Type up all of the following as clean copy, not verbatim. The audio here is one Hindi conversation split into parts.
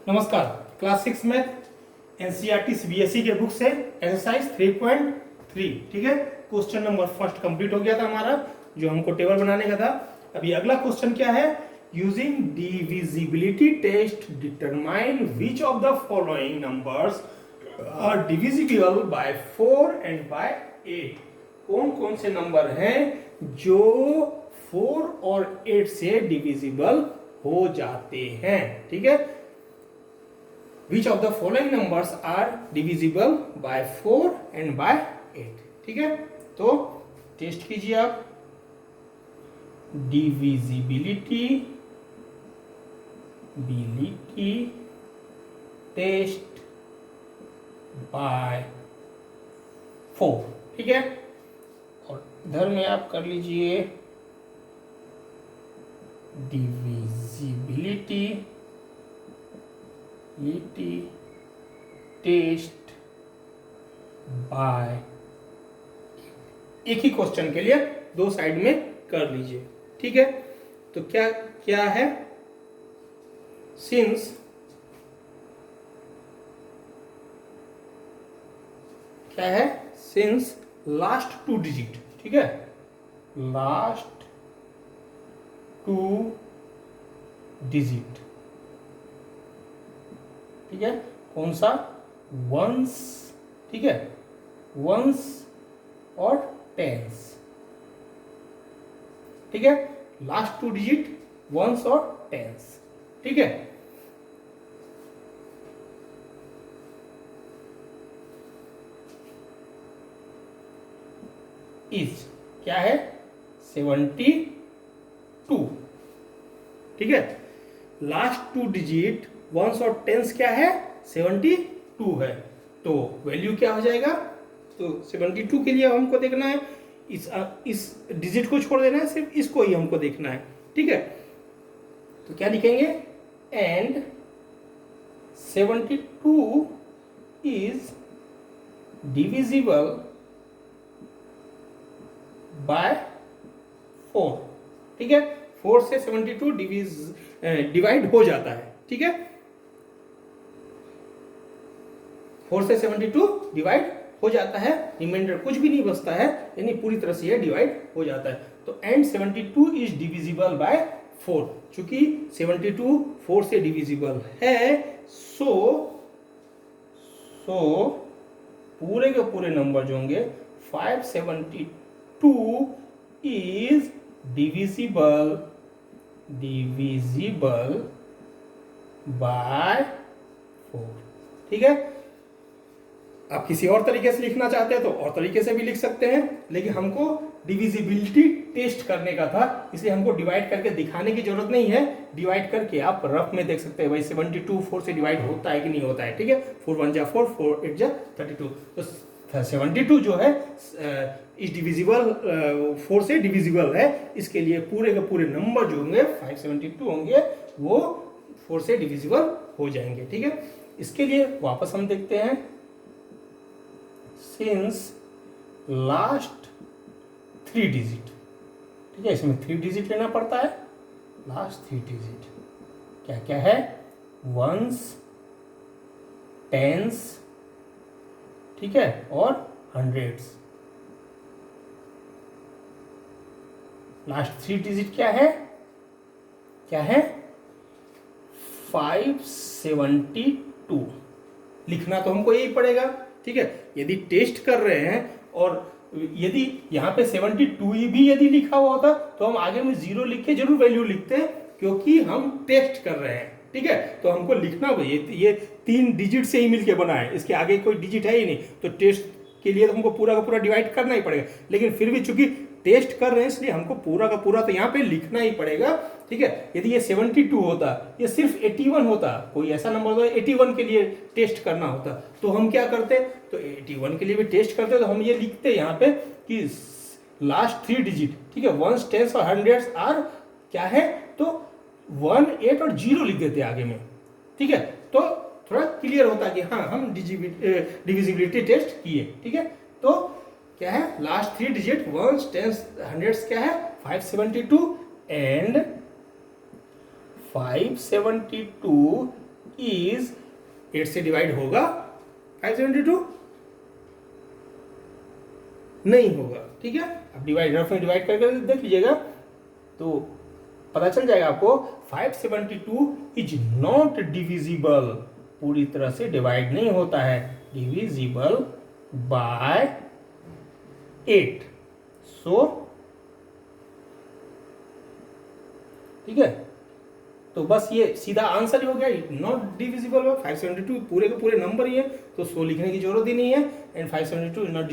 नमस्कार। क्लास 6 में एनसीईआरटी सीबीएसई के बुक से एक्सरसाइज 3.3 ठीक है। क्वेश्चन नंबर फर्स्ट कंप्लीट हो गया था हमारा, जो हमको टेबल बनाने का था। अभी अगला क्वेश्चन क्या है? Using divisibility test determine which of the following numbers are divisible by 4 and by 8। कौन कौन से नंबर हैं जो 4 और 8 से डिविजिबल हो जाते हैं? ठीक है। Which of the following numbers are divisible by 4 and by 8? ठीक है, तो टेस्ट कीजिए आप। Divisibility test by 4। ठीक है, और इधर में आप कर लीजिए डिविजिबिलिटी टेस्ट बाय। एक ही क्वेश्चन के लिए दो साइड में कर लीजिए। ठीक है, तो क्या क्या है? सिंस क्या है? सिंस लास्ट 2 डिजिट, ठीक है, लास्ट 2 डिजिट, ठीक है, कौन सा? वंस, ठीक है, वंस और टेंस, ठीक है, लास्ट 2 डिजिट वंस और टेंस, ठीक है। इज क्या है? 72, ठीक है। लास्ट 2 डिजिट वंस और टेंस क्या है? 72 है। तो वैल्यू क्या हो जाएगा? तो 72 के लिए हमको देखना है, इस डिजिट को छोड़ देना है, सिर्फ इसको ही हमको देखना है। ठीक है, तो क्या लिखेंगे? And 72 is divisible by 4। ठीक है, 4 से 72 डिवाइड हो जाता है। ठीक है, 4 से 72 डिवाइड हो जाता है, रिमाइंडर कुछ भी नहीं बचता है, यानी पूरी तरह से ये डिवाइड हो जाता है। तो एंड 72 इज डिविजिबल बाय 4। चूंकि 72 4 से डिविजिबल है, सो पूरे के पूरे नंबर जो होंगे 572 इज डिविजिबल बाय 4। ठीक है, आप किसी और तरीके से लिखना चाहते हैं तो और तरीके से भी लिख सकते हैं, लेकिन हमको डिविजिबिलिटी टेस्ट करने का था, इसलिए हमको डिवाइड करके दिखाने की जरूरत नहीं है। डिवाइड करके आप रफ में देख सकते हैं, भाई 72 4 से डिवाइड होता है कि नहीं होता है। ठीक है, 4 1 जा 4, 4 8 जा 32। तो 72 जो है इस डिविजिबल 4 से डिविजिबल है, इसके लिए पूरे के पूरे नंबर जो होंगे 572 होंगे, वो 4 से डिविजिबल हो जाएंगे। ठीक है, इसके लिए वापस हम देखते हैं, सिंस लास्ट 3 डिजिट, ठीक है, इसमें 3 डिजिट लेना पड़ता है। लास्ट 3 डिजिट क्या क्या है? वंस, टेंस, ठीक है, और हंड्रेड्स। लास्ट 3 डिजिट क्या है? क्या है? 572। लिखना तो हमको यही पड़ेगा। ठीक है, यदि टेस्ट कर रहे हैं और यदि यहाँ पे 72 भी यदि लिखा हुआ होता तो हम आगे में 0 लिख के जरूर वैल्यू लिखते हैं, क्योंकि हम टेस्ट कर रहे हैं। ठीक है, तो हमको लिखना ये 3 डिजिट से ही मिलके बना है, इसके आगे कोई डिजिट है ही नहीं, तो टेस्ट के लिए तो हमको पूरा का पूरा डिवाइड करना ही पड़ेगा। लेकिन फिर भी चूंकि टेस्ट कर रहे हैं, इसलिए हमको पूरा का पूरा तो यहाँ पे लिखना ही पड़ेगा। ठीक है, यदि ये 72 होता, ये सिर्फ 81 होता, कोई ऐसा नंबर होता 81 के लिए टेस्ट करना होता, तो हम क्या करते? तो 81 के लिए भी टेस्ट करते, तो हम ये लिखते यहाँ पे कि लास्ट 3 डिजिट, ठीक है, वंस, टेंस और हंड्रेड्स आर क्या है? तो 1 8 और 0 लिख देते आगे में। ठीक है, तो थोड़ा क्लियर होता है कि हाँ हम डिविजिबिलिटी टेस्ट किए। ठीक है, तो क्या है? Last 3 digit ones, tens, hundreds क्या है? 572 एंड 572 इज 8 से डिवाइड होगा 572? नहीं होगा। ठीक है, अब डिवाइड रफ में डिवाइड करके देख लीजिएगा तो पता चल जाएगा आपको 572 इज नॉट डिविजिबल, पूरी तरह से डिवाइड नहीं होता है, डिविजिबल बाय 8। सो ठीक है, तो बस ये सीधा आंसर ही हो गया, नॉट डिविजिबल बाय 572, पूरे के पूरे नंबर ही है तो 100 लिखने की जरूरत ही नहीं है, and 572 is not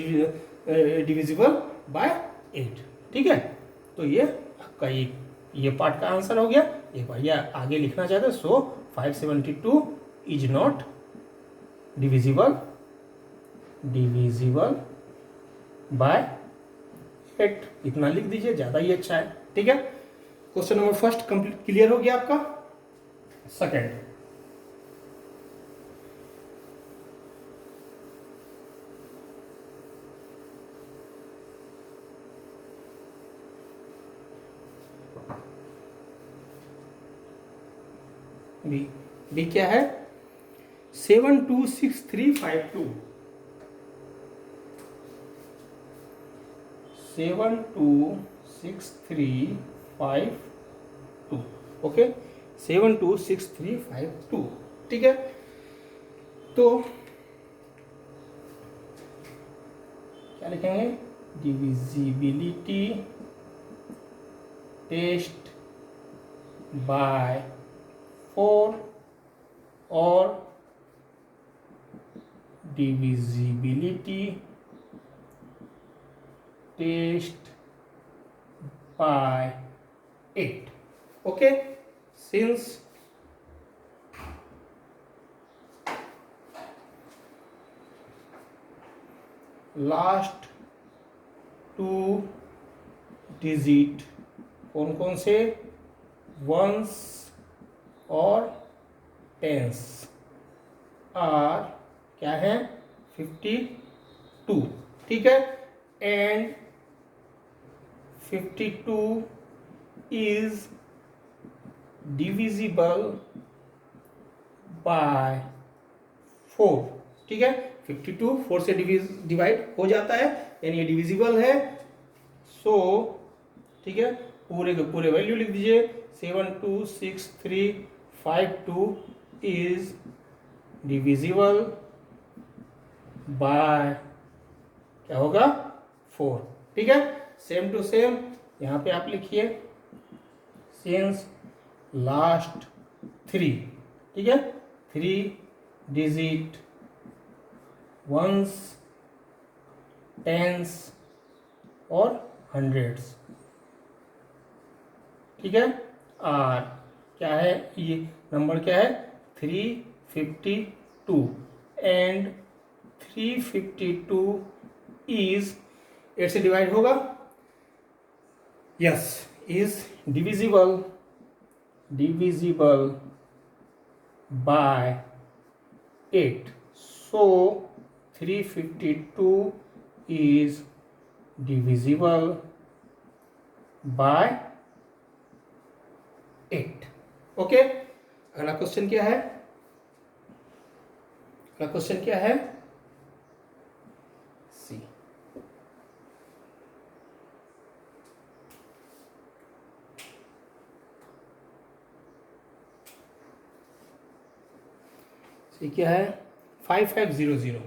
divisible by 8। ठीक है, तो ये आपका ये पार्ट का आंसर हो गया। एक बार ये आगे लिखना चाहते हैं, सो 572 इज नॉट डिविजिबल बाय 8, इतना लिख दीजिए, ज्यादा ही अच्छा है। ठीक है, question number first complete clear हो गया आपका। सेकंड, बी क्या है? 726352, 726352, ओके, 726352। ठीक है, तो क्या लिखेंगे? डिविजिबिलिटी टेस्ट बाय 4 और divisibility test by 8। Okay, since last 2 digit कौन कौन से? वंस और टेंस आर क्या है? 52। ठीक है, एंड 52 इज डिविजिबल बाय 4। ठीक है, 52 4 से डिवाइड हो जाता है, यानी ये डिविजिबल है। सो ठीक है, पूरे के पूरे वैल्यू लिख दीजिए। 726352 इज डिविजिबल बाय क्या होगा? 4। ठीक है, सेम टू सेम यहाँ पे आप लिखिए, सिंस लास्ट 3, ठीक है, 3 डिजिट वंस, टेंस और हंड्रेड्स। ठीक है, आर क्या है? ये नंबर क्या है? 352, एंड 352 इज 8 से डिवाइड होगा, yes, is divisible by 8। So 352 is divisible by 8। Okay, अगला क्वेश्चन क्या है? अगला क्वेश्चन क्या है? सी। सी क्या है? 5500,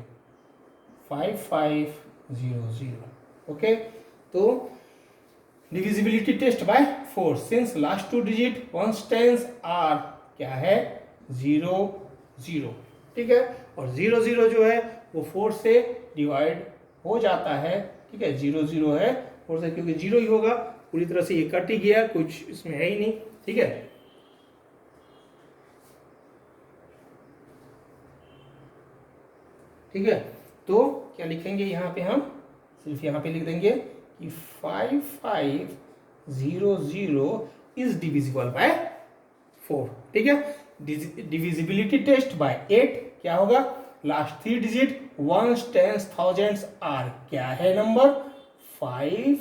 5500। ओके, तो divisibility test by 4 since last 2 digit ones tens are क्या है? 0 0। ठीक है, और 0 0 जो है वो 4 से डिवाइड हो जाता है। ठीक है, 0 0 है 4 से, क्योंकि 0 ही होगा, पूरी तरह से ये कट ही गया, कुछ इसमें है ही नहीं। ठीक है, ठीक है, तो क्या लिखेंगे यहाँ पे? हम सिर्फ यहाँ पे लिख देंगे कि 5500 इज डिविजिबल बाय 4। ठीक है, डिविजिबिलिटी टेस्ट बाय 8 क्या होगा? Last 3 digit ones tens thousands are क्या है number? 5।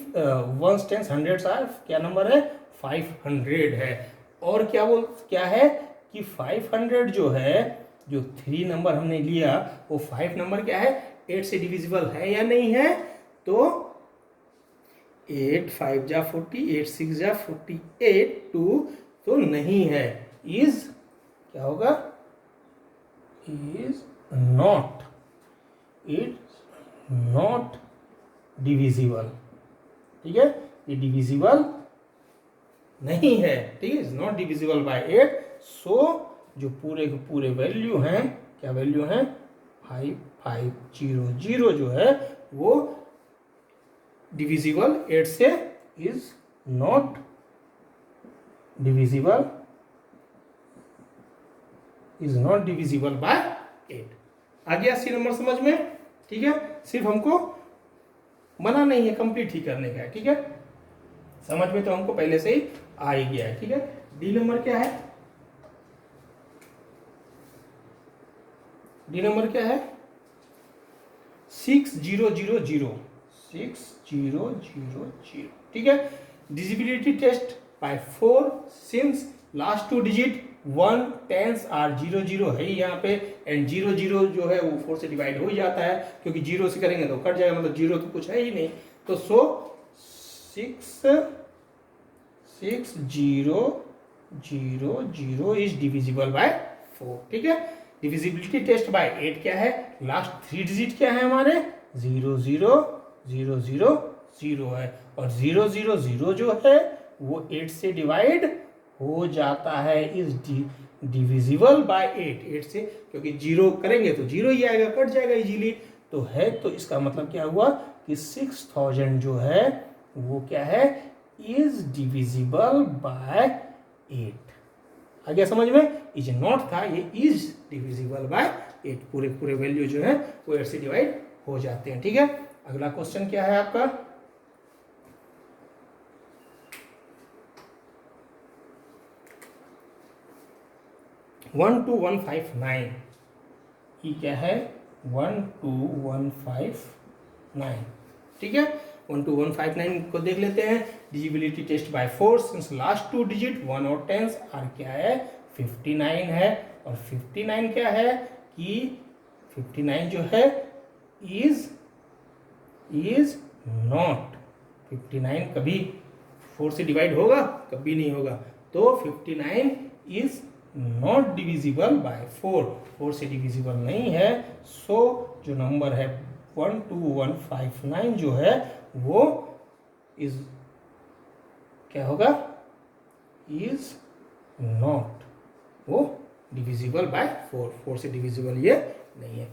Ones tens hundreds are क्या नंबर है? 500 है। और क्या है? कि 500 जो है, जो 3 नंबर हमने लिया वो 5 नंबर क्या है, 8 से डिविजिबल है या नहीं है। तो 8 5 जा 40, 8 6 जा 48, 2 तो नहीं है, इज क्या होगा, is not, it not divisible. ठीक है, ये डिविजिबल नहीं है। ठीक है, इज नॉट डिविजिबल बाय 8। सो जो पूरे के पूरे वैल्यू हैं, क्या वैल्यू हैं, 5500 जो है वो डिविजिबल 8 से is not divisible, is not divisible by 8। आ गया सी नंबर समझ में। ठीक है, सिर्फ हमको मना नहीं है, कंप्लीट ही करने का है। ठीक है, समझ में तो हमको पहले से ही आ ही गया है। ठीक है, डी नंबर क्या है, डी नंबर क्या है, 6000, 6000। ठीक है, divisibility test by 4 since last 2 digit 1 10s are 00 है यहाँ पे, एंड 00 जो है वो 4 से डिवाइड हो ही जाता है, क्योंकि 0 से करेंगे तो कट जाएगा, मतलब 0 तो कुछ है ही नहीं। तो 6000 इज डिविजिबल बाय 4। ठीक है, डिविजिबिलिटी टेस्ट बाय 8 क्या है, लास्ट 3 डिजिट क्या है हमारे, 00000 है, और 000 जो है वो 8 से डिवाइड हो जाता है, इज डिविजिबल बाय 8 से, क्योंकि 0 करेंगे तो 0 ही आएगा, कट जाएगा इजीली, तो है। तो इसका मतलब क्या हुआ कि 6000 जो है वो क्या है, इज डिविजिबल बाय 8। आ गया समझ में, इज नॉट था, ये इज डिविजिबल बाय 8, पूरे पूरे वैल्यू जो है वो 8 से डिवाइड हो जाते हैं। ठीक है, अगला क्वेश्चन क्या है आपका, 12159, ये क्या है, 12159। ठीक है, 12159 को देख लेते हैं। Divisibility test by 4 since last 2 digit 1 और 10s आर क्या है, 59 है, और 59 क्या है कि 59 जो है इज नॉट, 59 कभी 4 से डिवाइड होगा, कभी नहीं होगा, तो 59 इज नॉट डिविजिबल बाय 4, 4 से डिविजिबल नहीं है। सो जो नंबर है 12159 जो है वो इज क्या होगा, इज नॉट, वो डिविजिबल बाय 4, 4 से डिविजिबल ये नहीं है।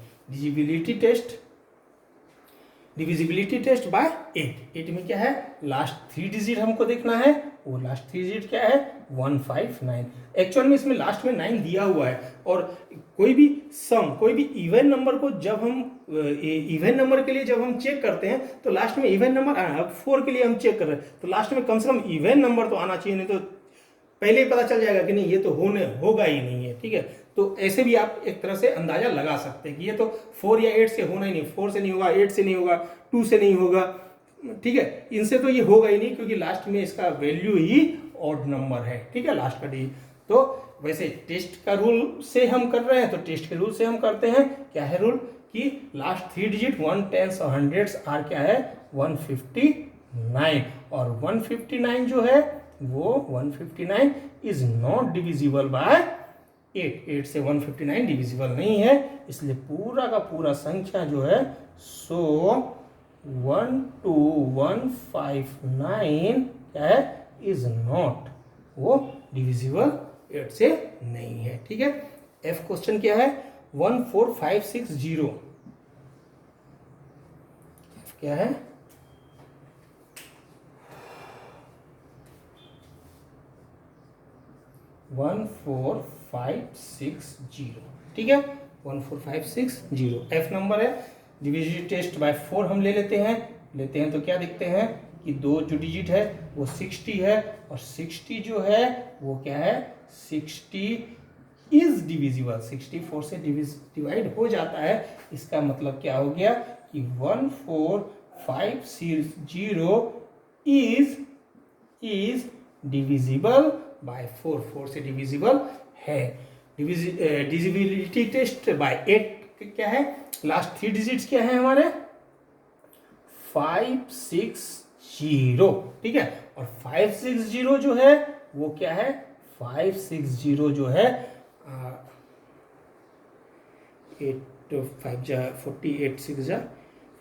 डिविजिबिलिटी टेस्ट बाय 8 में क्या है, लास्ट 3 डिजिट हमको देखना है, वो लास्ट 3 डिजिट क्या है, 159। एक्चुअल में इसमें लास्ट में 9 दिया हुआ है, और कोई भी सम, कोई भी इवन नंबर को जब हम इवन नंबर के लिए जब हम चेक करते हैं तो लास्ट में इवन नंबर, अब 4 के लिए हम चेक कर रहे हैं तो लास्ट में कम से कम इवन नंबर तो आना चाहिए, नहीं तो पहले ही पता चल जाएगा कि नहीं ये तो होगा ही नहीं है। ठीक है, तो ऐसे भी आप एक तरह से अंदाजा लगा सकते हैं कि ये तो 4 या 8 से होना ही नहीं, 4 से नहीं होगा, 8 से नहीं होगा, 2 से नहीं होगा। ठीक है, इनसे तो ये होगा ही नहीं, क्योंकि लास्ट में इसका वैल्यू ही ऑड नंबर है। ठीक है, लास्ट का डी। तो वैसे टेस्ट का रूल से हम कर रहे हैं, तो टेस्ट के रूल से हम करते हैं, क्या है रूल, कि लास्ट 3 डिजिट 1 10s और 100s आर क्या है, 159, और 159 जो है वो 159 इज नॉट डिविजिबल बाय 8 से 159 डिविजिबल नहीं है, इसलिए पूरा का पूरा संख्या जो है, सो 12159 क्या है, इज नॉट, वो डिविजिबल 8 से नहीं है। ठीक है, एफ क्वेश्चन क्या है, 14560, एफ क्या है, 14560। ठीक है, 14560 एफ नंबर है। डिविजिबिलिटी टेस्ट बाय 4 हम ले लेते हैं तो क्या देखते हैं कि 2 जो डिजिट है वो 60 है, और 60 जो है वो क्या है, 60 इज डिविजिबल, 64 से डिवाइड हो जाता है। इसका मतलब क्या हो गया कि 14560 इज डिविजिबल बाय 4, 4 से डिविजिबल है। डिविजिबिलिटी टेस्ट बाय 8 क्या है, लास्ट 3 डिजिट्स क्या है हमारे 560, ठीक है। और 560 जो है वो क्या है, 560 जो है 8 5 जा 48 6 जा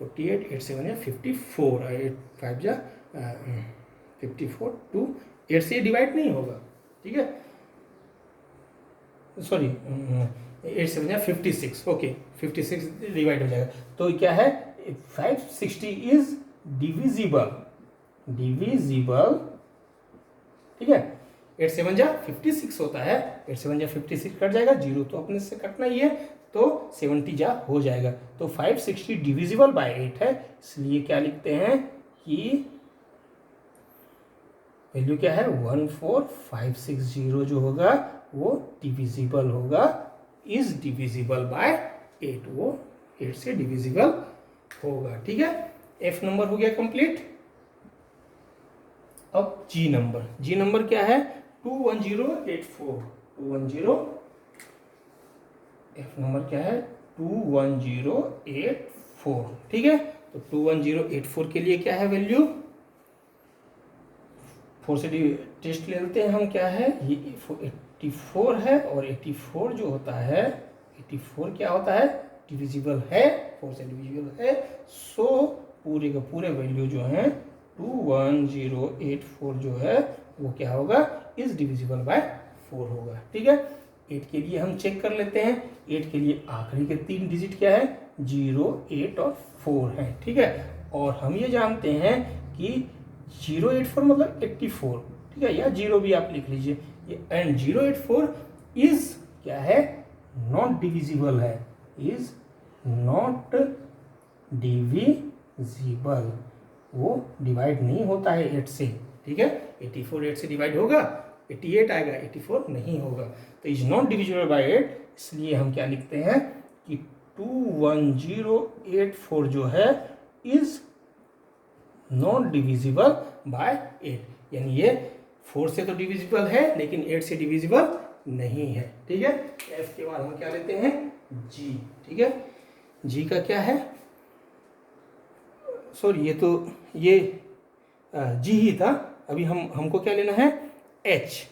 48 8 7 या 54 8 5 जा 54 2 8 से डिवाइड नहीं होगा, ठीक है, सॉरी 8 7 या 56, ओके 56 डिवाइड हो जाएगा। तो क्या है 560 इज डिविजिबल, ठीक है। 8 7 जा 56 होता है, 8 7 जा 56 कट जाएगा, 0 तो अपने से कटना ही है, तो 70 जा हो जाएगा। तो 560 डिविजिबल बाय 8 है, इसलिए क्या लिखते हैं कि वैल्यू क्या है 14560 जो होगा वो डिविजिबल होगा, इज डिविजिबल बाय 8, वो 8 से डिविजिबल होगा, ठीक है। F नंबर हो गया कंप्लीट। अब G नंबर क्या है 21084 F नंबर क्या है 21084, ठीक है। तो 21084 के लिए क्या है वैल्यू 4 से टेस्ट ले लेते हैं हम, क्या है ये 84 है, और 84 जो होता है 84 क्या होता है डिविजिबल है, 4 से डिविजिबल है, सो पूरे का पूरे वैल्यू जो है 21084 जो है वो क्या होगा इज डिविजिबल बाय 4 होगा, ठीक है। 8 के लिए हम चेक कर लेते हैं, 8 के लिए आखिरी के 3 डिजिट क्या है 0 8 और 4 है, ठीक है। और हम ये जानते हैं कि 084 मतलब 84, ठीक है, या 0 भी आप लिख लीजिए, ये एंड 084 इज क्या है नॉट डिविजिबल है, इज नॉट डिविजिबल, वो डिवाइड नहीं होता है 8 से, ठीक है। 84 8 से डिवाइड होगा 88 आएगा, 84 नहीं होगा, तो इज नॉट डिविजिबल बाय 8, इसलिए हम क्या लिखते हैं कि 21084 जो है इज नॉट डिविजिबल बाय 8, यानी ये 4 से तो डिविजिबल है लेकिन 8 से डिविजिबल नहीं है, ठीक है। F के बाद हम क्या लेते हैं G, ठीक है। G का क्या है, सॉरी ये तो ये G ही था, अभी हमको क्या लेना है H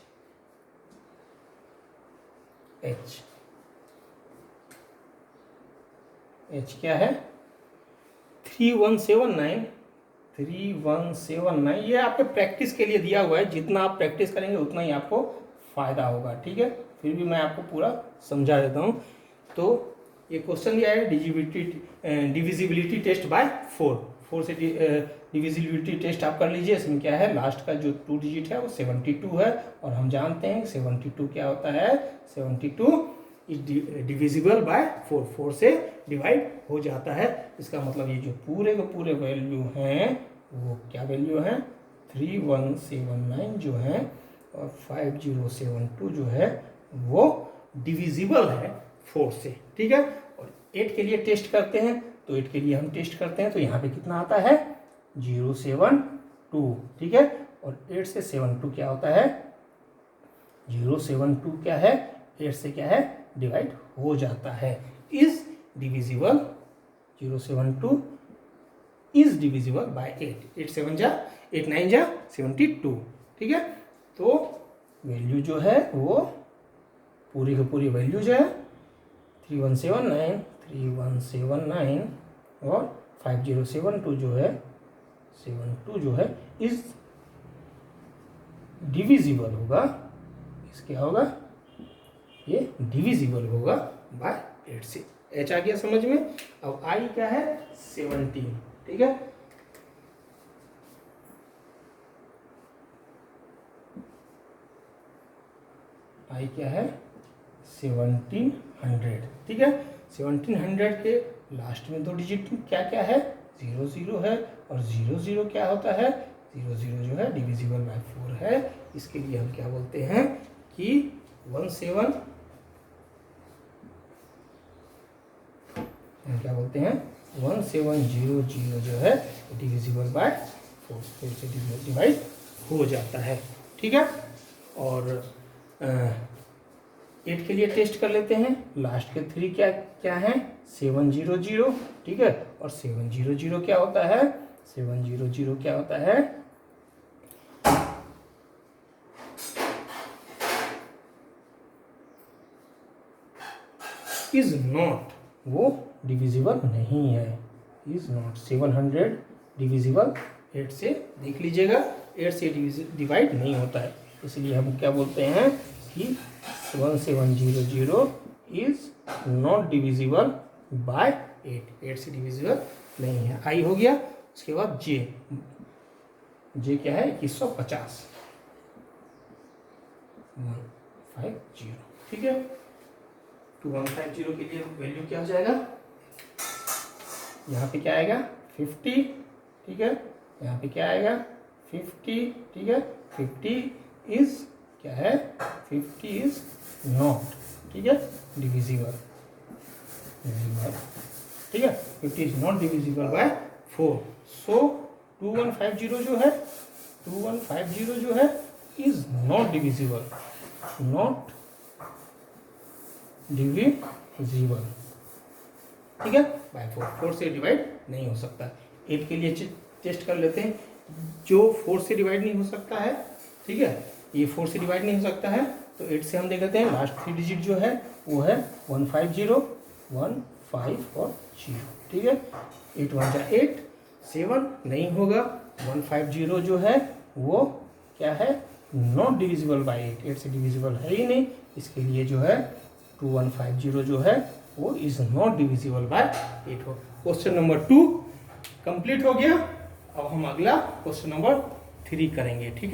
क्या है 3179, ये आपके प्रैक्टिस के लिए दिया हुआ है, जितना आप प्रैक्टिस करेंगे उतना ही आपको फायदा होगा, ठीक है। फिर भी मैं आपको पूरा समझा देता हूँ। तो ये क्वेश्चन दिया है डिविजिबिलिटी टेस्ट बाय 4 से डिविजिबिलिटी टेस्ट आप कर लीजिए। इसमें क्या है लास्ट का जो 2 डिजिट है वो 72 है, और हम जानते हैं 72 क्या होता है 72 इज डिविजिबल बाय 4 से डिवाइड हो जाता है। इसका मतलब ये जो पूरे के पूरे वैल्यू हैं वो क्या वैल्यू हैं 3179 जो है और 5072 जो है वो डिविजिबल है 4 से, ठीक है। और 8 के लिए टेस्ट करते हैं, तो 8 के लिए हम टेस्ट करते हैं तो यहाँ पे कितना आता है 072, ठीक है। और 8 से 72 क्या होता है 072 क्या है 8 से क्या है डिवाइड हो जाता है, is divisible 072 is divisible by 8, 8 7 जा 8 9 जा 72, ठीक है। तो वैल्यू जो है वो पूरी की पूरी वैल्यू जो है 3179 और 5072 जो है 72 जो है इस डिविजिबल होगा, इस क्या होगा ये डिविजिबल होगा बाय 8 से। H आ गया समझ में। अब I क्या है 17, ठीक है। I क्या है 1700, ठीक है। 1700 के लास्ट में 2 डिजिट क्या क्या है 00 है, और 00 क्या होता है 00 जो है डिविजिबल बाय 4 है। इसके लिए हम क्या बोलते हैं कि 17 हम क्या बोलते हैं 1700 जो है डिविजिबल बाय 4 से डिवाइड हो जाता है, ठीक है। और 8 के लिए टेस्ट कर लेते हैं। लास्ट के 3 क्या क्या है 700, ठीक है। और 700 क्या होता है 700 क्या होता है इज नॉट, वो डिविजिबल नहीं है, इज नॉट 700 डिविजिबल 8 से, देख लीजिएगा 8 से डिवाइड नहीं होता है, इसलिए हम क्या बोलते हैं कि 1700 इज नॉट डिविजिबल बाय 8 से डिविजिबल नहीं है। आई हो गया। उसके बाद जे क्या है 2150 150, ठीक है। 2150 के लिए वैल्यू क्या हो जाएगा, यहाँ पे क्या आएगा 50, ठीक है। यहाँ पे क्या आएगा 50, ठीक है। 50 इज क्या है 50 इज नॉट, ठीक है, डिविजिबल, ठीक है। 50 इज नॉट डिविजिबल बाय 4। सो 2150 जो है 2150 जो है is not divisible, not divisible, ठीक है, बाय 4 से डिवाइड नहीं हो सकता। 8 के लिए टेस्ट कर लेते हैं, जो 4 से डिवाइड नहीं हो सकता है, ठीक है, ये 4 से डिवाइड नहीं हो सकता है, तो 8 से हम देख लेते हैं। लास्ट 3 डिजिट जो है वो है 150 150 और 0, ठीक है। 8 1 जा 8, 7 नहीं होगा। 150 जो है वो क्या है नॉट डिविजिबल बाय 8 से डिविजिबल है ही नहीं, इसके लिए जो है 2150 जो है वो इज नॉट डिविजिबल बाय 8 हो। क्वेश्चन नंबर 2 कंप्लीट हो गया। अब हम अगला क्वेश्चन नंबर 3 करेंगे, ठीक है।